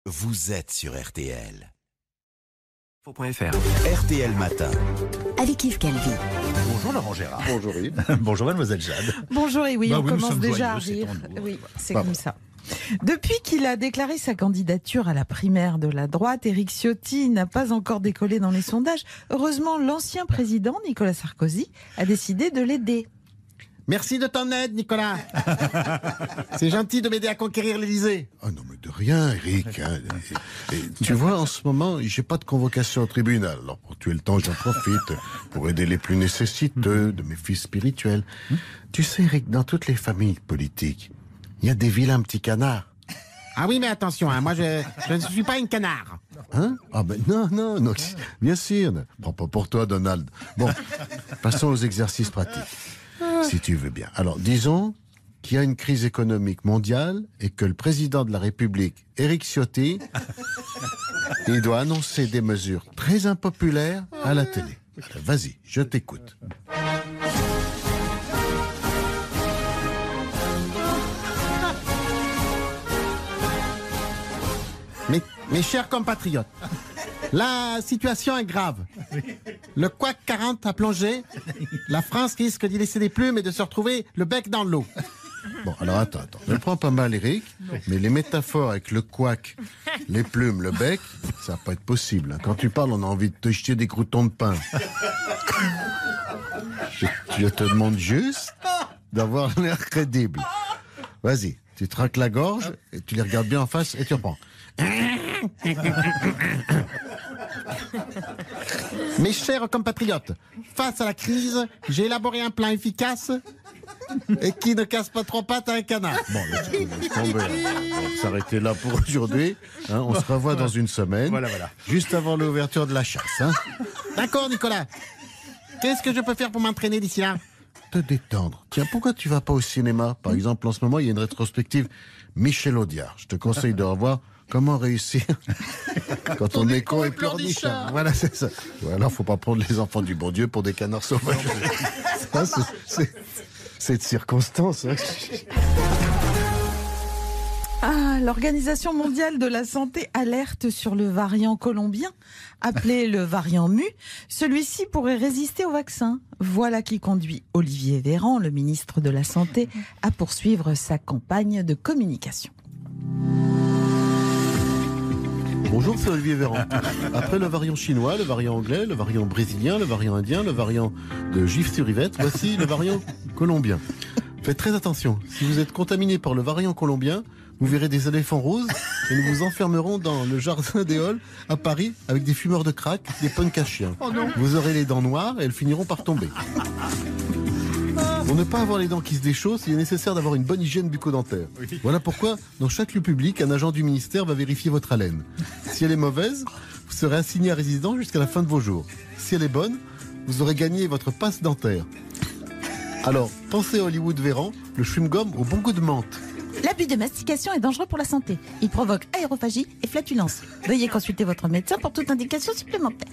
Vous êtes sur RTL. Info.fr. RTL Matin. Avec Yves Calvi. Bonjour Laurent Gérard. Bonjour Yves. Bonjour Mademoiselle Jade. Bonjour, et oui, Bah on oui, nous commence sommes déjà à joyeux, rire. c'est tant mieux. Oui, c'est Bah comme ça. Depuis qu'il a déclaré sa candidature à la primaire de la droite, Éric Ciotti n'a pas encore décollé dans les sondages. Heureusement, l'ancien président, Nicolas Sarkozy, a décidé de l'aider. Merci de ton aide, Nicolas. C'est gentil de m'aider à conquérir l'Élysée. Oh non, mais de rien, Eric. Et tu vois, en ce moment, j'ai pas de convocation au tribunal. Alors, pour tuer le temps, j'en profite pour aider les plus nécessiteux de mes fils spirituels. Tu sais, Eric, dans toutes les familles politiques, il y a des vilains petits canards. Ah oui, mais attention, moi, je ne suis pas une canard. Hein? Ah ben non, bien sûr. Prends pas pour toi, Donald. Bon, passons aux exercices pratiques. Si tu veux bien. Alors, disons qu'il y a une crise économique mondiale et que le président de la République, Éric Ciotti, il doit annoncer des mesures très impopulaires à la télé. Vas-y, je t'écoute. Mes chers compatriotes, la situation est grave. Le CAC 40 a plongé. La France risque d'y laisser des plumes et de se retrouver le bec dans l'eau. Bon, alors attends. Je le prends pas mal, Eric, mais les métaphores avec le couac, les plumes, le bec, ça va pas être possible. Quand tu parles, on a envie de te jeter des croûtons de pain. Je te demande juste d'avoir l'air crédible. Vas-y, tu te raques la gorge, et tu les regardes bien en face et tu reprends. Mes chers compatriotes, face à la crise, j'ai élaboré un plan efficace et qui ne casse pas trois pattes à un canard. Bon, laisse tomber. On va s'arrêter là pour aujourd'hui. On se revoit dans une semaine, Voilà. juste avant l'ouverture de la chasse. D'accord, Nicolas. Qu'est-ce que je peux faire pour m'entraîner d'ici là? Te détendre. Tiens, pourquoi tu vas pas au cinéma? Par exemple, en ce moment, il y a une rétrospective Michel Audiard. Je te conseille de revoir Comment réussir quand on est con et pleurnichard. Voilà, c'est ça. Voilà, faut pas prendre les enfants du bon Dieu pour des canards sauvages. Ça, c'est de circonstance. L'Organisation mondiale de la santé alerte sur le variant colombien, appelé le variant Mu. Celui-ci pourrait résister au vaccin. Voilà qui conduit Olivier Véran, le ministre de la Santé, à poursuivre sa campagne de communication. Bonjour, c'est Olivier Véran. Après le variant chinois, le variant anglais, le variant brésilien, le variant indien, le variant de Gif-sur-Yvette, voici le variant colombien. Faites très attention. Si vous êtes contaminé par le variant colombien, vous verrez des éléphants roses et nous vous enfermerons dans le jardin des Halles à Paris avec des fumeurs de crack, des punks à chiens. Oh non. Vous aurez les dents noires et elles finiront par tomber. Pour ne pas avoir les dents qui se déchaussent, il est nécessaire d'avoir une bonne hygiène bucco-dentaire. Oui. Voilà pourquoi, dans chaque lieu public, un agent du ministère va vérifier votre haleine. Si elle est mauvaise, vous serez assigné à résident jusqu'à la fin de vos jours. Si elle est bonne, vous aurez gagné votre passe dentaire. Alors, pensez à Hollywood Véran, le chewing-gum au bon goût de menthe. L'abus de mastication est dangereux pour la santé. Il provoque aérophagie et flatulence. Veuillez consulter votre médecin pour toute indication supplémentaire.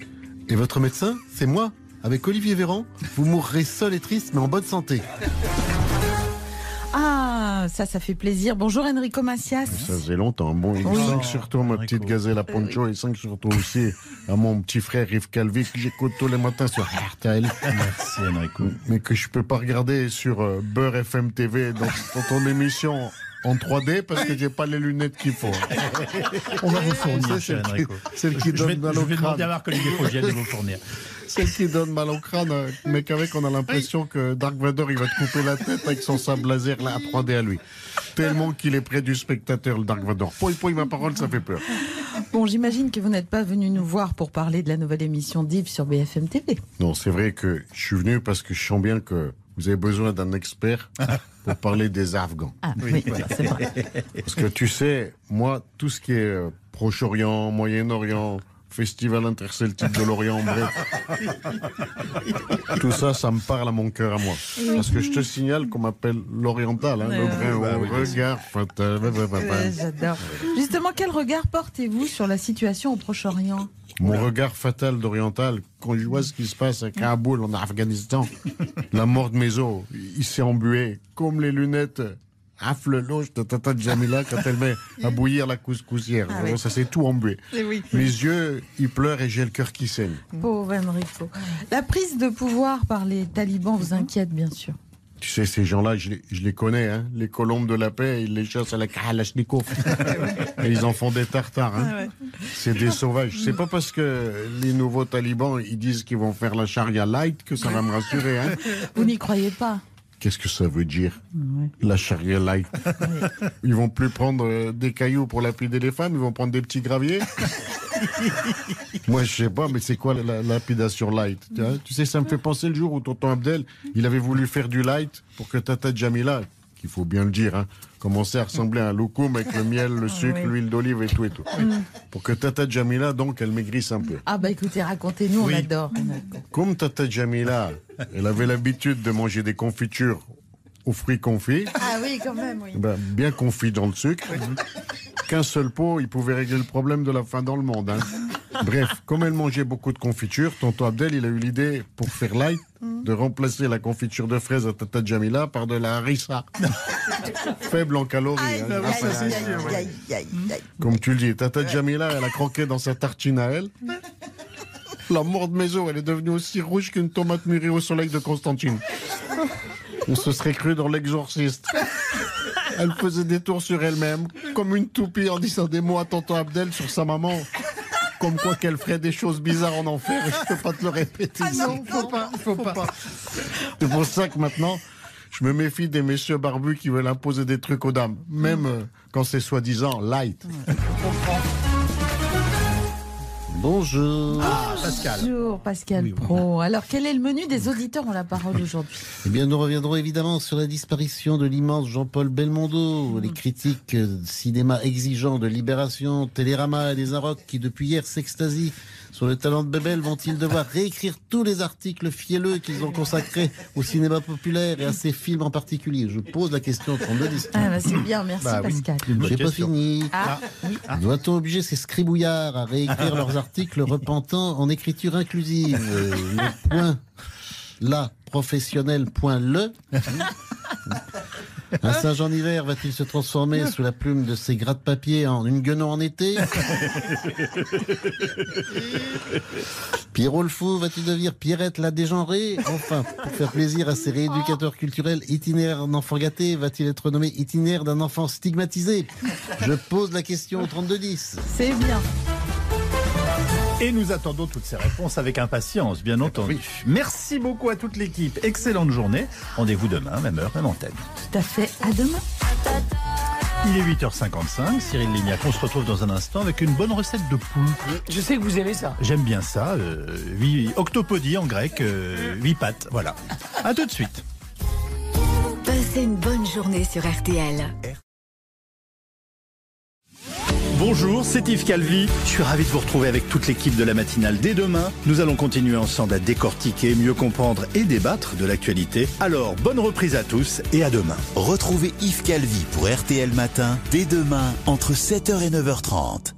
Et votre médecin, c'est moi. Avec Olivier Véran, vous mourrez seul et triste, mais en bonne santé. Ça fait plaisir. Bonjour Enrico Macias. Ça faisait longtemps. Bon, et 5 sur toi, ma petite gazelle à Poncho, et 5 sur toi aussi, à mon petit frère Yves Calvi, que j'écoute tous les matins sur RTL. Merci Enrico. Mais que je peux pas regarder sur Beurre FM TV dans ton émission en 3D parce que j'ai pas les lunettes qu'il faut. On va vous fournir, cher Enrico. Celle qui donne mal au Je vais demander à crâne. Marc-Olivier Fogiel de vous fournir. Celle qui donne mal au crâne, mais qu'avec on a l'impression que Dark Vador il va te couper la tête avec son sable laser là à 3D à lui. Tellement qu'il est près du spectateur, le Dark Vador. Pouille, ma parole, ça fait peur. Bon, j'imagine que vous n'êtes pas venu nous voir pour parler de la nouvelle émission d'Yves sur BFM TV. Non, c'est vrai que je suis venu parce que je sens bien que vous avez besoin d'un expert pour parler des Afghans. Ah oui, voilà, c'est vrai. Parce que tu sais, moi, tout ce qui est Proche-Orient, Moyen-Orient, Festival interceltique de l'Orient, bref. Tout ça, ça me parle à mon cœur à moi. Parce que je te signale qu'on m'appelle l'oriental, le vrai au regard fatal. J'adore. Justement, quel regard portez-vous sur la situation au Proche-Orient ? Mon regard fatal d'oriental, quand je vois ce qui se passe à Kaboul, en Afghanistan, la mort de mes os, il s'est embué, comme les lunettes affle l'auge de Tata Jamila quand elle met à bouillir la couscoussière. Ah oui. Ça, c'est tout embué. Oui. Mes yeux, ils pleurent et j'ai le cœur qui saigne. Pauvre Enrico. La prise de pouvoir par les talibans vous inquiète, bien sûr. Tu sais, ces gens-là, je les connais, hein. Les colombes de la paix, ils les chassent à la Kalachnikov. Et ils en font des tartares, hein. Ah ouais. C'est des sauvages. C'est pas parce que les nouveaux talibans, ils disent qu'ils vont faire la charia light que ça va me rassurer, hein. Vous n'y croyez pas? Qu'est-ce que ça veut dire, Ouais. la charia light? Ils vont plus prendre des cailloux pour lapider les femmes, ils vont prendre des petits graviers. Moi, je sais pas, mais c'est quoi la lapidation light? Tu sais, ça me fait penser le jour où tonton Abdel, il avait voulu faire du light pour que Tata Jamila, qu'il faut bien le dire, hein, commençait à ressembler à un loukoum avec le miel, le sucre, Oui. l'huile d'olive et tout et tout. Pour que Tata Jamila, donc, elle maigrisse un peu. Ah bah écoutez, racontez-nous, Oui. on adore. Comme Tata Jamila, elle avait l'habitude de manger des confitures aux fruits confits, Ah oui, quand même, oui. ben, bien confits dans le sucre, qu'un seul pot, il pouvait régler le problème de la faim dans le monde. Hein. Bref, comme elle mangeait beaucoup de confitures, tonton Abdel, il a eu l'idée, pour faire light, de remplacer la confiture de fraises à Tata Jamila par de la harissa. Faible en calories. Aïe, hein. aïe, ça, c'est aïe, sûr, aïe, aïe, aïe, aïe. Comme tu le dis, Tata Jamila, elle a croqué dans sa tartine à elle. La mort de mes os, elle est devenue aussi rouge qu'une tomate mûrie au soleil de Constantine. On se serait cru dans l'exorciste. Elle faisait des tours sur elle-même, comme une toupie en disant des mots à tonton Abdel sur sa maman. Comme quoi qu'elle ferait des choses bizarres en enfer, et je peux pas te le répéter ici. Non, faut pas. C'est pour ça que maintenant, je me méfie des messieurs barbus qui veulent imposer des trucs aux dames, même quand c'est soi-disant light. Bonjour. Pascal. Bonjour Pascal Oui, oui. Pro. Alors quel est le menu des auditeurs ont la parole aujourd'hui? Eh bien, nous reviendrons évidemment sur la disparition de l'immense Jean-Paul Belmondo, les critiques cinéma exigeants de Libération, Télérama et des Inrocks qui depuis hier s'extasient sur le talent de Bébel. Vont-ils devoir réécrire tous les articles fielleux qu'ils ont consacrés au cinéma populaire et à ces films en particulier? Je pose la question au 3210. Ah bah c'est bien, merci Bah oui. Pascal. Une bonne J'ai pas question. fini. Ah, oui. Doit-on obliger ces scribouillards à réécrire leurs articles repentants en écriture inclusive? Le point là, professionnel point le. Un Saint-Jean-Hiver va-t-il se transformer sous la plume de ses gratte-papier en une guenon en été? Pierrot le fou va-t-il devenir Pierrette la dégenrée? Enfin, pour faire plaisir à ses rééducateurs culturels, itinéraire d'un enfant gâté va-t-il être nommé itinéraire d'un enfant stigmatisé? Je pose la question au 3210. C'est bien. Et nous attendons toutes ces réponses avec impatience, bien entendu. Merci beaucoup à toute l'équipe. Excellente journée. Rendez-vous demain, même heure, même antenne. Tout à fait. À demain. Il est 8h55. Cyril Lignac, on se retrouve dans un instant avec une bonne recette de poulpe. Je sais que vous aimez ça. J'aime bien ça. Octopodie en grec, 8 pattes. Voilà. À tout de suite. Passez une bonne journée sur RTL. Bonjour, c'est Yves Calvi. Je suis ravi de vous retrouver avec toute l'équipe de la matinale. Dès demain, nous allons continuer ensemble à décortiquer, mieux comprendre et débattre de l'actualité. Alors, bonne reprise à tous et à demain. Retrouvez Yves Calvi pour RTL Matin dès demain entre 7h et 9h30.